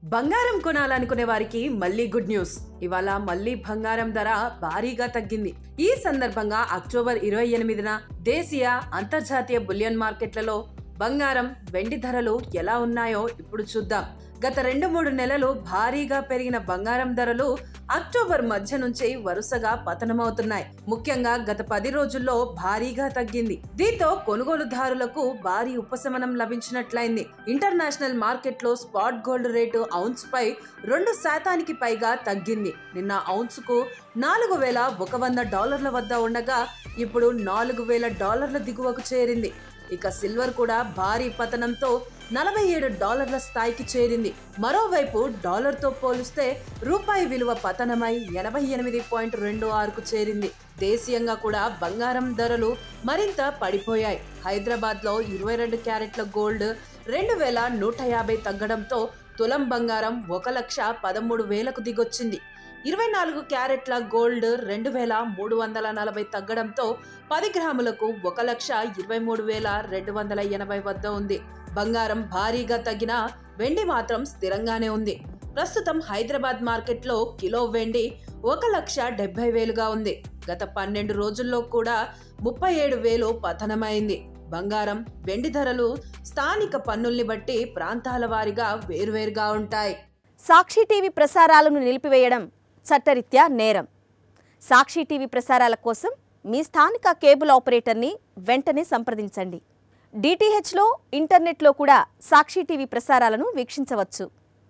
బంగారం కొనాలనుకునే వారికి మళ్ళీ గుడ్ న్యూస్. ఇవాళ మళ్ళీ బంగారం ధర భారీగా తగ్గింది. ఈ సందర్భంగా అక్టోబర్ 28న దేశీయ అంతర్జాతీయ బులియన్ మార్కెట్లలో బంగారం, వెండి ధరలు ఎలా ఉన్నాయో ఇప్పుడు చూద్దాం. గత 2-3 నెలలు భారీగా పెరిగిన బంగారం ధరలు అక్టోబర్ మధ్య నుంచి వరుసగా పతనమవుతున్నాయి. ముఖ్యంగా గత 10 రోజుల్లో భారీగా తగ్గింది. దీంతో కొనుగోలుదారులకు భారీ ఉపశమనం లభించినట్లయింది. ఇంటర్నేషనల్ మార్కెట్లో స్పాట్ గోల్డ్ రేటు ఔన్స్ పై 2% పైగా తగ్గింది. నిన్న ఔన్స్ కు $4,100 వద్ద ఉండగా ఇప్పుడు $4,000 దిగువకు చేరింది. ఇక సిల్వర్ కూడా భారీ పతనంతో $47 స్థాయికి చేరింది. మరోవైపు డాలర్తో పోలిస్తే రూపాయి విలువ పతనమై 88.26కు చేరింది. దేశీయంగా కూడా బంగారం ధరలు మరింత పడిపోయాయి. హైదరాబాద్లో 22 క్యారెట్ల గోల్డ్ 2,150 తగ్గడంతో తులం బంగారం 1,13,000కు దిగొచ్చింది. 24 క్యారెట్ల గోల్డ్ 2,340 తగ్గడంతో 10 గ్రాములకు 1,23,280 వద్ద ఉంది. బంగారం భారీగా తగ్గినా వెండి మాత్రం స్థిరంగానే ఉంది. ప్రస్తుతం హైదరాబాద్ మార్కెట్లో కిలో వెండి 1,70,000గా ఉంది. గత 12 రోజుల్లో కూడా 37,000 పతనమైంది. బంగారం, వెండి ధరలు స్థానిక పన్నుల్ని బట్టి ప్రాంతాల వారీగా వేరువేరుగా ఉంటాయి. సాక్షి టీవీ ప్రసారాలను నిలిపివేయడం చట్టరీత్యా నేరం. సాక్షి టీవీ ప్రసారాల కోసం మీ స్థానిక కేబుల్ ఆపరేటర్ని వెంటనే సంప్రదించండి. డిటిహెచ్లో, ఇంటర్నెట్లో కూడా సాక్షి టీవీ ప్రసారాలను వీక్షించవచ్చు.